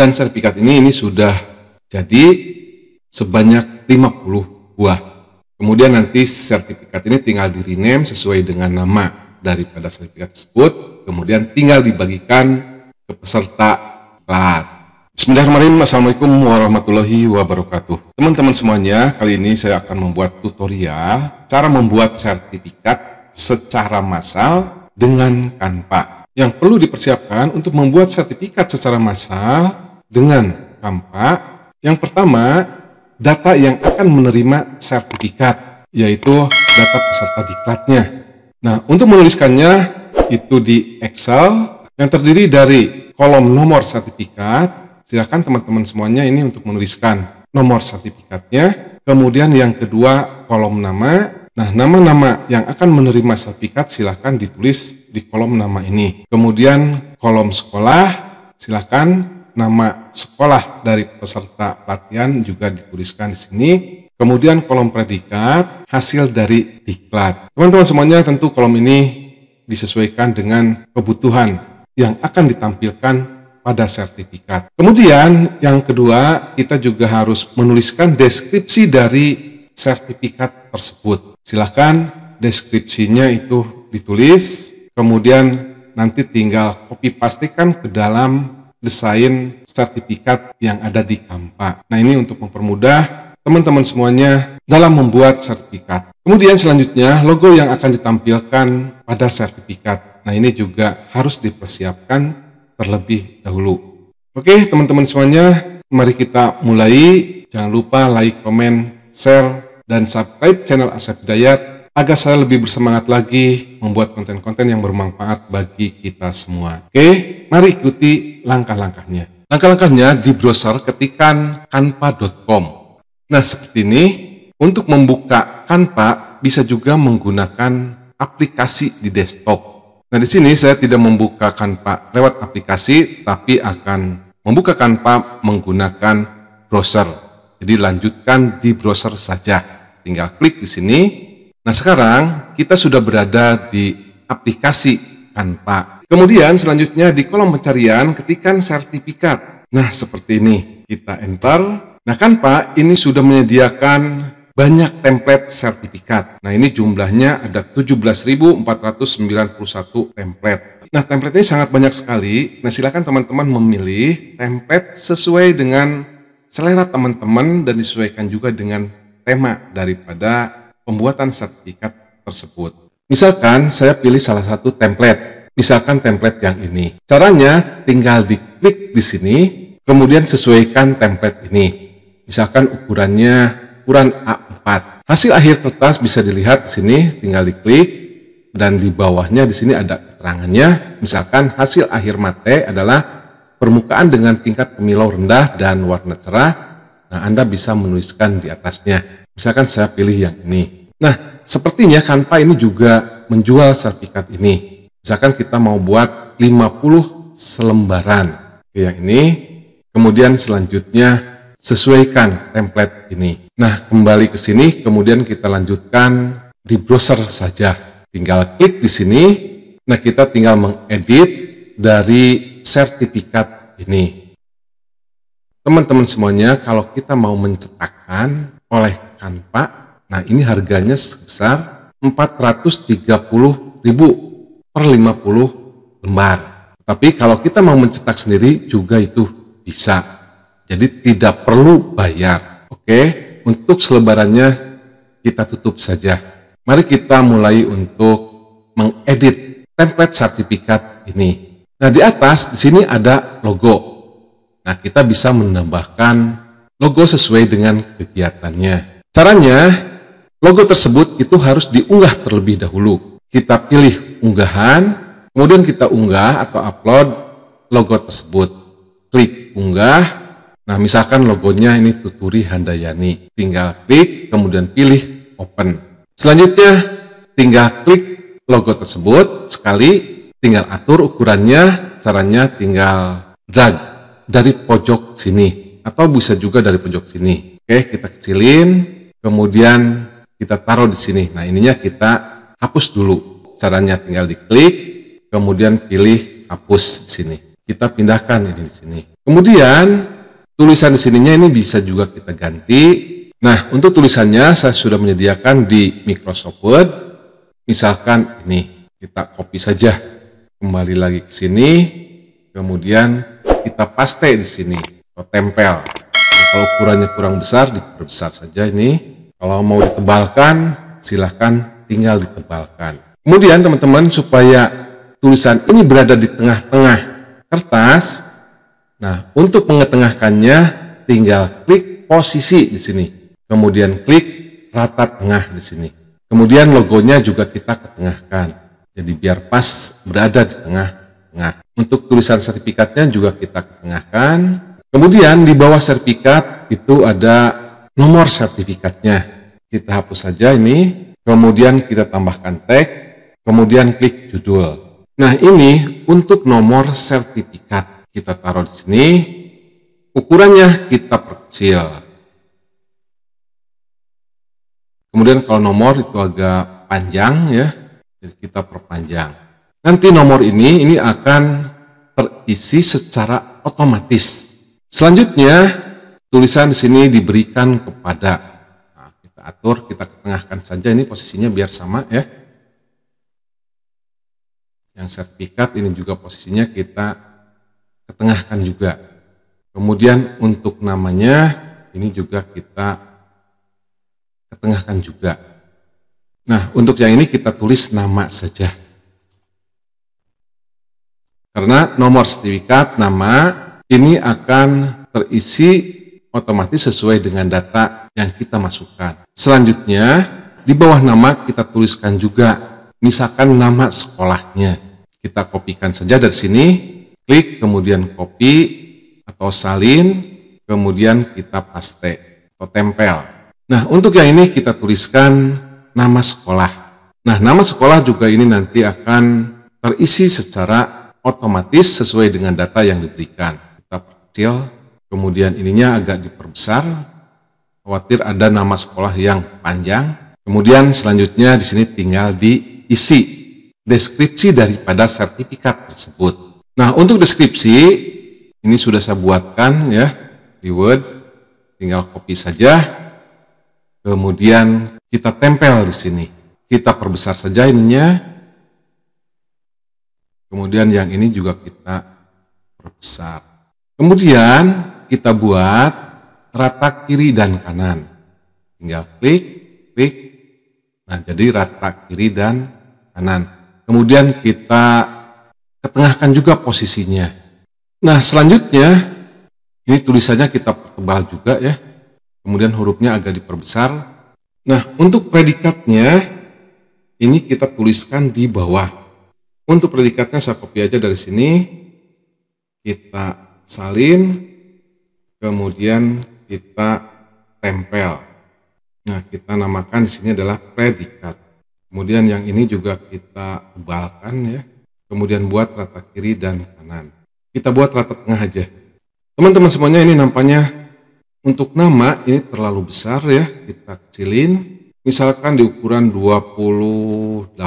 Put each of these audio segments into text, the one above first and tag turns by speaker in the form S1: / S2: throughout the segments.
S1: Dan sertifikat ini sudah jadi sebanyak 50 buah. Kemudian nanti sertifikat ini tinggal di rename sesuai dengan nama daripada sertifikat tersebut, kemudian tinggal dibagikan ke peserta diklat. Bismillahirrahmanirrahim. Assalamualaikum warahmatullahi wabarakatuh. Teman-teman semuanya, kali ini saya akan membuat tutorial cara membuat sertifikat secara massal dengan Canva. Yang perlu dipersiapkan untuk membuat sertifikat secara massal dengan Canva, yang pertama, data yang akan menerima sertifikat, yaitu data peserta diklatnya. Nah, untuk menuliskannya itu di Excel yang terdiri dari kolom nomor sertifikat. Silakan teman-teman semuanya ini untuk menuliskan nomor sertifikatnya. Kemudian yang kedua, kolom nama. Nah, nama-nama yang akan menerima sertifikat silakan ditulis di kolom nama ini. Kemudian kolom sekolah, silakan nama sekolah dari peserta pelatihan juga dituliskan di sini. Kemudian kolom predikat, hasil dari diklat. Teman-teman semuanya, tentu kolom ini disesuaikan dengan kebutuhan yang akan ditampilkan pada sertifikat. Kemudian yang kedua, kita juga harus menuliskan deskripsi dari sertifikat tersebut. Silakan deskripsinya itu ditulis, kemudian nanti tinggal copy pastikan ke dalam desain sertifikat yang ada di Canva. Nah, ini untuk mempermudah teman-teman semuanya dalam membuat sertifikat. Kemudian selanjutnya, logo yang akan ditampilkan pada sertifikat. Nah, ini juga harus dipersiapkan terlebih dahulu. Oke, teman-teman semuanya, mari kita mulai. Jangan lupa like, comment, share, dan subscribe channel Asep Hidayat agar saya lebih bersemangat lagi membuat konten-konten yang bermanfaat bagi kita semua. Oke, mari ikuti langkah-langkahnya. Langkah-langkahnya di browser ketikan canva.com. Nah, seperti ini. Untuk membuka Canva bisa juga menggunakan aplikasi di desktop. Nah, di sini saya tidak membuka Canva lewat aplikasi, tapi akan membuka Canva menggunakan browser. Jadi lanjutkan di browser saja. Tinggal klik di sini. Nah, sekarang kita sudah berada di aplikasi Canva. Kemudian selanjutnya di kolom pencarian ketikkan sertifikat. Nah, seperti ini. Kita enter. Nah, Canva ini sudah menyediakan banyak template sertifikat. Nah, ini jumlahnya ada 17.491 template. Nah, template ini sangat banyak sekali. Nah, silakan teman-teman memilih template sesuai dengan selera teman-teman dan disesuaikan juga dengan tema daripada pembuatan sertifikat tersebut. Misalkan saya pilih salah satu template. Misalkan template yang ini. Caranya tinggal diklik di sini, kemudian sesuaikan template ini. Misalkan ukurannya ukuran A4. Hasil akhir kertas bisa dilihat di sini, tinggal diklik dan di bawahnya di sini ada keterangannya. Misalkan hasil akhir mate adalah permukaan dengan tingkat kemilau rendah dan warna cerah. Nah, Anda bisa menuliskan di atasnya. Misalkan saya pilih yang ini. Nah, sepertinya Canva ini juga menjual sertifikat ini. Misalkan kita mau buat 50 selembaran. Yang ini. Kemudian selanjutnya sesuaikan template ini. Nah, kembali ke sini, kemudian kita lanjutkan di browser saja. Tinggal klik di sini. Nah, kita tinggal mengedit dari sertifikat ini. Teman-teman semuanya, kalau kita mau mencetakkan oleh Canva, nah ini harganya sebesar 430.000 per 50 lembar. Tapi kalau kita mau mencetak sendiri juga itu bisa. Jadi tidak perlu bayar. Oke, untuk selebarannya kita tutup saja. Mari kita mulai untuk mengedit template sertifikat ini. Nah, di atas di sini ada logo. Nah, kita bisa menambahkan logo sesuai dengan kegiatannya. Caranya, logo tersebut itu harus diunggah terlebih dahulu. Kita pilih unggahan, kemudian kita unggah atau upload logo tersebut. Klik unggah. Nah, misalkan logonya ini Tuturi Handayani. Tinggal klik, kemudian pilih open. Selanjutnya, tinggal klik logo tersebut sekali, tinggal atur ukurannya, caranya tinggal drag dari pojok sini, atau bisa juga dari pojok sini. Oke, kita kecilin, kemudian kita taruh di sini. Nah, ininya kita hapus dulu. Caranya tinggal diklik, kemudian pilih hapus di sini. Kita pindahkan ini di sini. Kemudian tulisan di sininya ini bisa juga kita ganti. Nah, untuk tulisannya saya sudah menyediakan di Microsoft Word. Misalkan ini, kita copy saja. Kembali lagi ke sini, kemudian kita paste di sini atau tempel. Nah, kalau ukurannya kurang besar, diperbesar saja ini. Kalau mau ditebalkan, silahkan tinggal ditebalkan. Kemudian teman-teman, supaya tulisan ini berada di tengah-tengah kertas, nah, untuk mengetengahkannya tinggal klik posisi di sini. Kemudian klik rata tengah di sini. Kemudian logonya juga kita ketengahkan. Jadi biar pas berada di tengah-tengah. Untuk tulisan sertifikatnya juga kita ketengahkan. Kemudian di bawah sertifikat itu ada nomor sertifikatnya. Kita hapus saja ini. Kemudian kita tambahkan tag. Kemudian klik judul. Nah, ini untuk nomor sertifikat. Kita taruh di sini, ukurannya kita perkecil. Kemudian kalau nomor itu agak panjang ya, jadi kita perpanjang. Nanti nomor ini akan terisi secara otomatis. Selanjutnya tulisan di sini diberikan kepada, nah, kita atur, kita ketengahkan saja ini posisinya biar sama ya. Yang sertifikat ini juga posisinya kita ketengahkan juga. Kemudian untuk namanya ini juga kita ketengahkan juga. Nah, untuk yang ini kita tulis nama saja. Karena nomor sertifikat, nama ini akan terisi otomatis sesuai dengan data yang kita masukkan. Selanjutnya di bawah nama kita tuliskan juga misalkan nama sekolahnya. Kita kopikan saja dari sini. Klik, kemudian copy atau salin, kemudian kita paste atau tempel. Nah, untuk yang ini kita tuliskan nama sekolah. Nah, nama sekolah juga ini nanti akan terisi secara otomatis sesuai dengan data yang diberikan. Kita perkecil, kemudian ininya agak diperbesar, khawatir ada nama sekolah yang panjang. Kemudian selanjutnya di sini tinggal diisi deskripsi daripada sertifikat tersebut. Nah, untuk deskripsi ini sudah saya buatkan ya di Word, tinggal copy saja. Kemudian kita tempel di sini. Kita perbesar saja ininya. Kemudian yang ini juga kita perbesar. Kemudian kita buat rata kiri dan kanan. Tinggal klik, klik. Nah, jadi rata kiri dan kanan. Kemudian kita ketengahkan juga posisinya. Nah, selanjutnya ini tulisannya kita pertebal juga ya. Kemudian hurufnya agak diperbesar. Nah, untuk predikatnya ini kita tuliskan di bawah. Untuk predikatnya saya copy aja dari sini. Kita salin, kemudian kita tempel. Nah, kita namakan di sini adalah predikat. Kemudian yang ini juga kita tebalkan ya. Kemudian buat rata kiri dan kanan. Kita buat rata tengah aja. Teman-teman semuanya, ini nampaknya untuk nama ini terlalu besar ya. Kita kecilin. Misalkan di ukuran 28.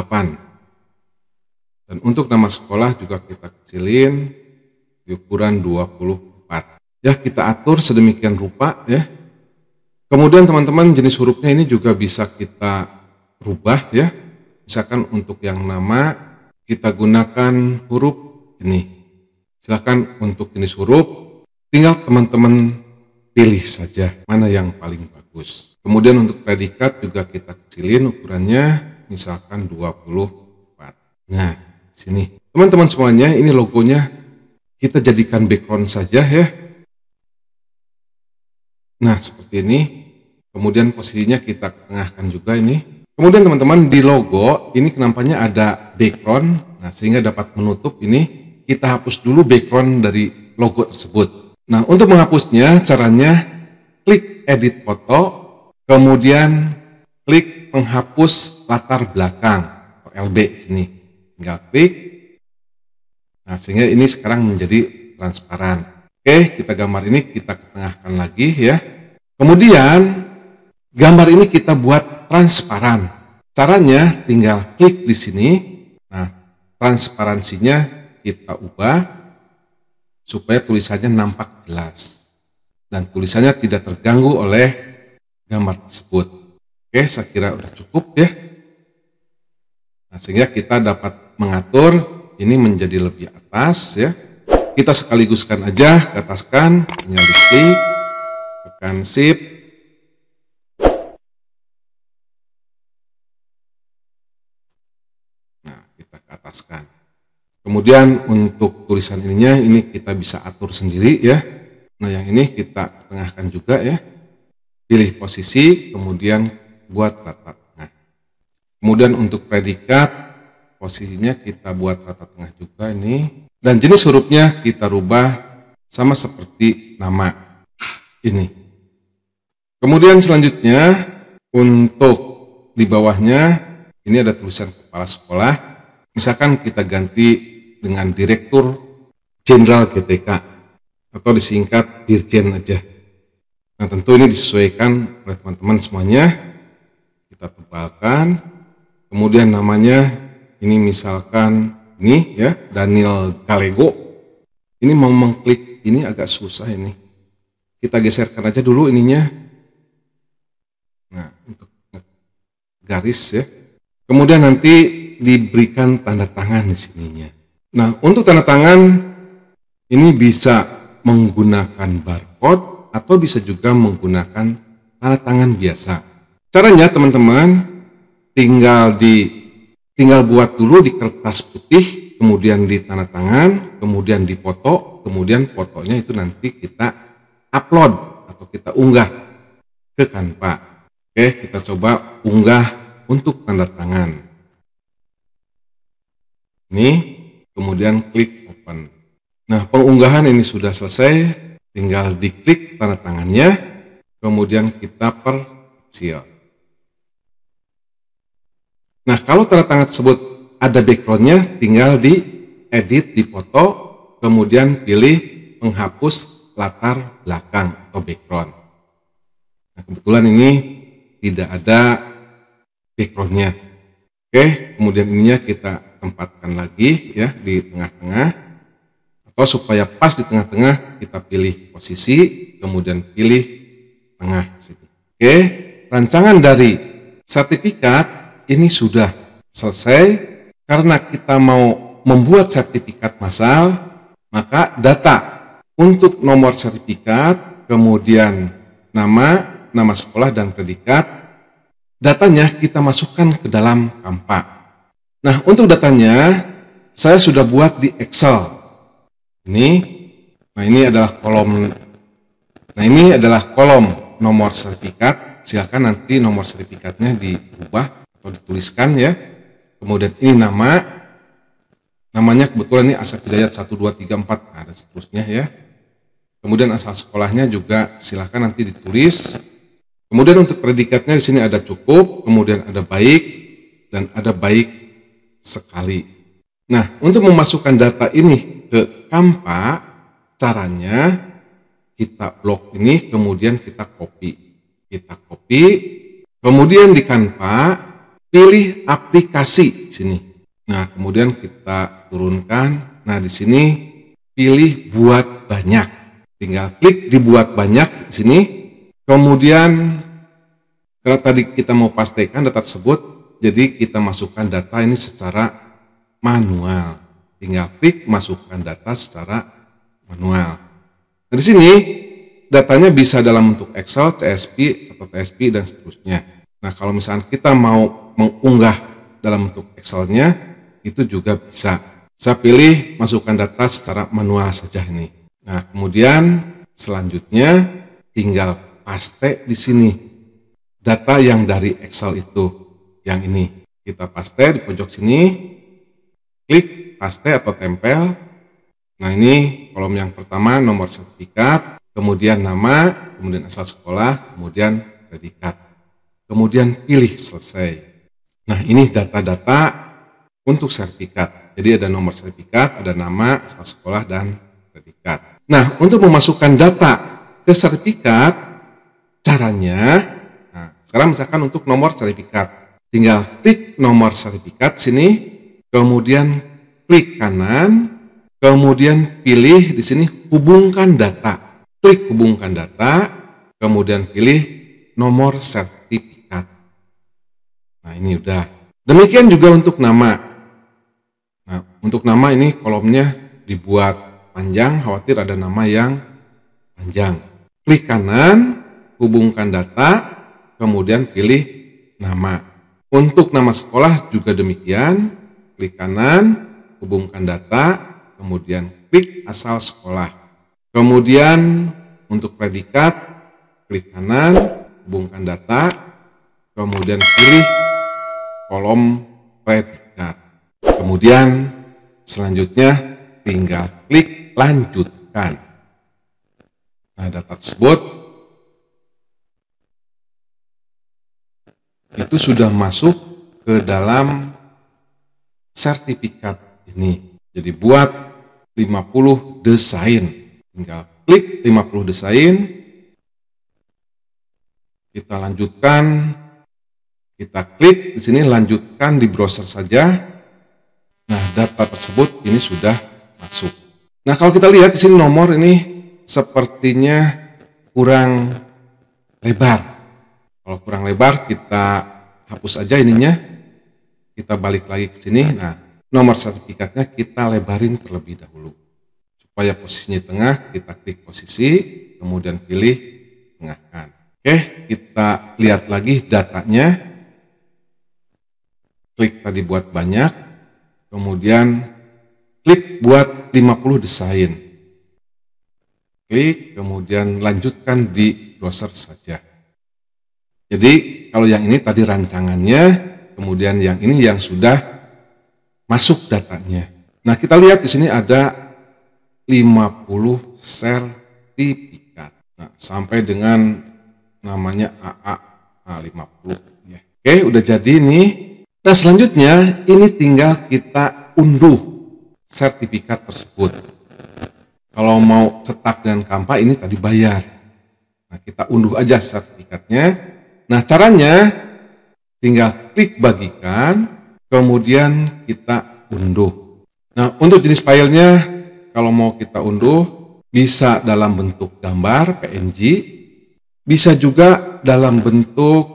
S1: Dan untuk nama sekolah juga kita kecilin di ukuran 24. Ya, kita atur sedemikian rupa ya. Kemudian teman-teman jenis hurufnya ini juga bisa kita rubah ya. Misalkan untuk yang nama kita gunakan huruf ini. Silakan untuk jenis huruf tinggal teman-teman pilih saja mana yang paling bagus. Kemudian untuk predikat juga kita kecilin ukurannya, misalkan 24. Nah, sini. Teman-teman semuanya, ini logonya kita jadikan background saja ya. Nah, seperti ini. Kemudian posisinya kita tengahkan juga ini. Kemudian teman-teman di logo ini nampaknya ada background, nah sehingga dapat menutup ini, kita hapus dulu background dari logo tersebut. Nah, untuk menghapusnya caranya klik edit foto, kemudian klik penghapus latar belakang atau LB sini. Tinggal klik. Nah, sehingga ini sekarang menjadi transparan. Oke, kita gambar ini kita ketengahkan lagi ya. Kemudian gambar ini kita buat transparan. Caranya tinggal klik di sini. Nah, transparansinya kita ubah. supaya tulisannya nampak jelas dan tulisannya tidak terganggu oleh gambar tersebut. Oke, saya kira udah cukup ya. Nah, sehingga kita dapat mengatur ini menjadi lebih atas ya. Kita sekaliguskan aja ke atas kan, tinggal diklik, tekan shift. Nah, kita ke ataskan. Kemudian untuk tulisan ininya ini kita bisa atur sendiri ya. Nah, yang ini kita tengahkan juga ya. Pilih posisi, kemudian buat rata tengah. Kemudian untuk predikat, posisinya kita buat rata tengah juga ini. Dan jenis hurufnya kita rubah sama seperti nama ini. Kemudian selanjutnya untuk di bawahnya ini ada tulisan kepala sekolah. Misalkan kita ganti dengan Direktur Jenderal GTK atau disingkat Dirjen aja. Nah, tentu ini disesuaikan oleh teman-teman semuanya. Kita tebalkan. Kemudian namanya ini misalkan ini ya, Daniel Galego. Ini mau mengklik ini agak susah ini. Kita geserkan aja dulu ininya. Nah, untuk garis ya. Kemudian nanti diberikan tanda tangan di sininya. Nah, untuk tanda tangan ini bisa menggunakan barcode atau bisa juga menggunakan tanda tangan biasa. Caranya teman-teman tinggal buat dulu di kertas putih, kemudian di tanda tangan, kemudian dipoto, kemudian fotonya itu nanti kita upload atau kita unggah ke Canva. Oke, kita coba unggah untuk tanda tangan. Ini, kemudian klik open. Nah, pengunggahan ini sudah selesai. Tinggal diklik tanda tangannya, kemudian kita perkecil. Nah, kalau tanda tangan tersebut ada backgroundnya, tinggal diedit, dipoto, kemudian pilih penghapus latar belakang atau background. Nah, kebetulan ini tidak ada backgroundnya. Oke, kemudian ininya kita tempatkan lagi ya di tengah-tengah. Atau supaya pas di tengah-tengah kita pilih posisi, kemudian pilih tengah sini. Oke, rancangan dari sertifikat ini sudah selesai. Karena kita mau membuat sertifikat massal, maka data untuk nomor sertifikat, kemudian nama sekolah dan predikat, datanya kita masukkan ke dalam Canva. Nah, untuk datanya saya sudah buat di Excel. Nah ini adalah kolom nomor sertifikat. Silakan nanti nomor sertifikatnya diubah atau dituliskan ya. Kemudian ini namanya kebetulan ini Asep Hidayat 1 2 3 4, nah, dan seterusnya ya. Kemudian asal sekolahnya juga silakan nanti ditulis. Kemudian untuk predikatnya di sini ada cukup, kemudian ada baik dan ada baik sekali. Nah, untuk memasukkan data ini ke Canva, caranya kita blok ini, kemudian kita copy. Kemudian di Canva, pilih aplikasi sini. Nah, kemudian kita turunkan. Nah, di sini pilih buat banyak. Tinggal klik di buat banyak di sini. Kemudian, karena tadi kita mau pastikan data tersebut, jadi kita masukkan data ini secara manual. Tinggal klik masukkan data secara manual. Nah, di sini datanya bisa dalam bentuk Excel, CSV atau TSP dan seterusnya. Nah, kalau misalnya kita mau mengunggah dalam bentuk Excel-nya, itu juga bisa. Saya pilih masukkan data secara manual saja ini. Nah, kemudian selanjutnya tinggal paste di sini data yang dari Excel itu, yang ini kita paste di pojok sini. Klik paste atau tempel. Nah, ini kolom yang pertama nomor sertifikat, kemudian nama, kemudian asal sekolah, kemudian predikat. Kemudian pilih selesai. Nah, ini data-data untuk sertifikat. Jadi ada nomor sertifikat, ada nama, asal sekolah, dan predikat. Nah, untuk memasukkan data ke sertifikat, caranya, nah, sekarang misalkan untuk nomor sertifikat, tinggal klik nomor sertifikat sini, kemudian klik kanan, Kemudian pilih di sini hubungkan data. Klik hubungkan data, kemudian pilih nomor sertifikat. Nah, ini udah. Demikian juga untuk nama. Nah, untuk nama ini kolomnya dibuat panjang, khawatir ada nama yang panjang. Klik kanan, hubungkan data, kemudian pilih nama. Untuk nama sekolah juga demikian. Klik kanan, hubungkan data, kemudian klik asal sekolah. Kemudian untuk predikat, klik kanan, hubungkan data, kemudian pilih kolom predikat. Kemudian selanjutnya tinggal klik lanjutkan. Nah, data tersebut itu sudah masuk ke dalam sertifikat ini. Jadi buat 50 desain. Tinggal klik 50 desain. Kita lanjutkan. Kita klik di sini lanjutkan di browser saja. Nah, data tersebut ini sudah masuk. Nah, kalau kita lihat di sini nomor ini sepertinya kurang lebar. Kalau kurang lebar kita hapus aja ininya. Kita balik lagi ke sini. Nah, nomor sertifikatnya kita lebarin terlebih dahulu. Supaya posisinya di tengah, kita klik posisi, kemudian pilih tengahkan. Oke, kita lihat lagi datanya. Klik tadi buat banyak, kemudian klik buat 50 desain. Klik, kemudian lanjutkan di browser saja. Jadi, kalau yang ini tadi rancangannya, kemudian yang ini yang sudah masuk datanya. Nah, kita lihat di sini ada 50 sertifikat. Nah, sampai dengan namanya AA 50 ya. Oke, udah jadi nih. Nah, selanjutnya ini tinggal kita unduh sertifikat tersebut. Kalau mau cetak dengan Canva ini tadi bayar. Nah, kita unduh aja sertifikatnya. Nah, caranya tinggal klik bagikan, kemudian kita unduh. Nah, untuk jenis filenya, kalau mau kita unduh, bisa dalam bentuk gambar, PNG, bisa juga dalam bentuk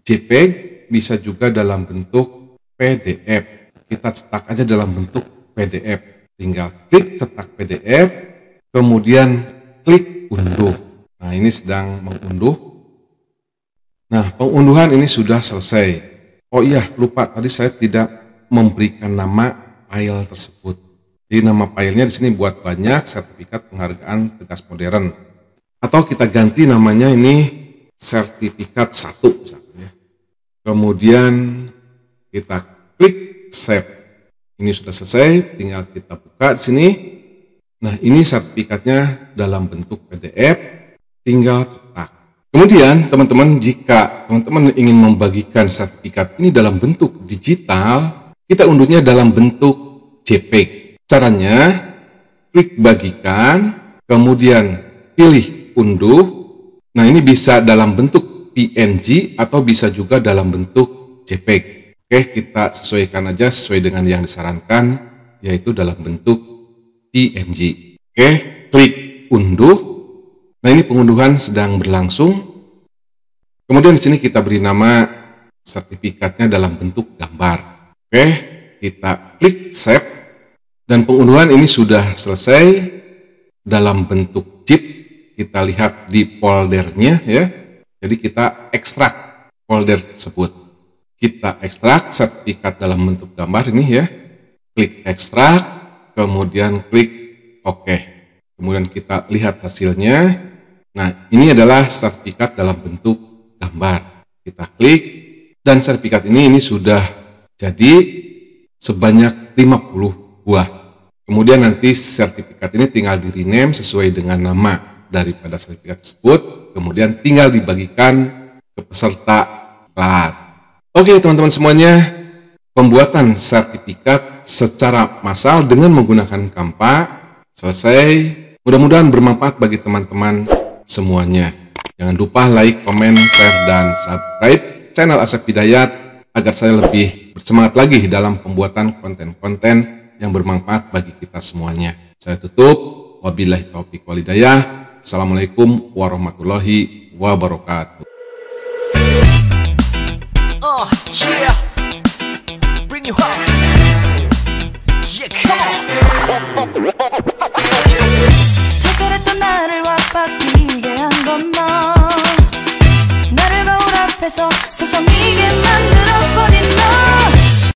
S1: JPEG, bisa juga dalam bentuk PDF. Kita cetak aja dalam bentuk PDF. Tinggal klik cetak PDF, kemudian klik unduh. Nah, ini sedang mengunduh. Nah, pengunduhan ini sudah selesai. Oh iya, lupa tadi saya tidak memberikan nama file tersebut. Jadi nama filenya di sini buat banyak sertifikat penghargaan tegas modern. Atau kita ganti namanya ini sertifikat 1 misalnya. Kemudian kita klik save. Ini sudah selesai, tinggal kita buka di sini. Nah, ini sertifikatnya dalam bentuk PDF, tinggal cetak. Kemudian teman-teman, jika teman-teman ingin membagikan sertifikat ini dalam bentuk digital, kita unduhnya dalam bentuk JPEG. Caranya, klik bagikan, kemudian pilih unduh. Nah, ini bisa dalam bentuk PNG atau bisa juga dalam bentuk JPEG. Oke, kita sesuaikan aja sesuai dengan yang disarankan, yaitu dalam bentuk PNG. Oke, klik unduh. Nah, ini pengunduhan sedang berlangsung. Kemudian di sini kita beri nama sertifikatnya dalam bentuk gambar. Oke, kita klik save dan pengunduhan ini sudah selesai dalam bentuk zip. Kita lihat di foldernya ya. Jadi kita ekstrak folder tersebut. Kita ekstrak sertifikat dalam bentuk gambar ini ya. Klik ekstrak, kemudian klik OK. Kemudian kita lihat hasilnya. Nah, ini adalah sertifikat dalam bentuk gambar. Kita klik dan sertifikat ini sudah jadi sebanyak 50 buah. Kemudian nanti sertifikat ini tinggal di rename sesuai dengan nama daripada sertifikat tersebut. Kemudian tinggal dibagikan ke peserta iklan. Oke teman-teman semuanya, pembuatan sertifikat secara massal dengan menggunakan Canva selesai. Mudah-mudahan bermanfaat bagi teman-teman semuanya. Jangan lupa like, komen, share, dan subscribe channel Asep Hidayat agar saya lebih bersemangat lagi dalam pembuatan konten-konten yang bermanfaat bagi kita semuanya. Saya tutup. Wabillahi taufiq walhidayah. Assalamualaikum warahmatullahi wabarakatuh.
S2: Oh yeah, bring you home. Yeah, come on.
S3: 퇴근했던 나를 와바뀌게 한 건 너. 나를 거울 앞에서 서성이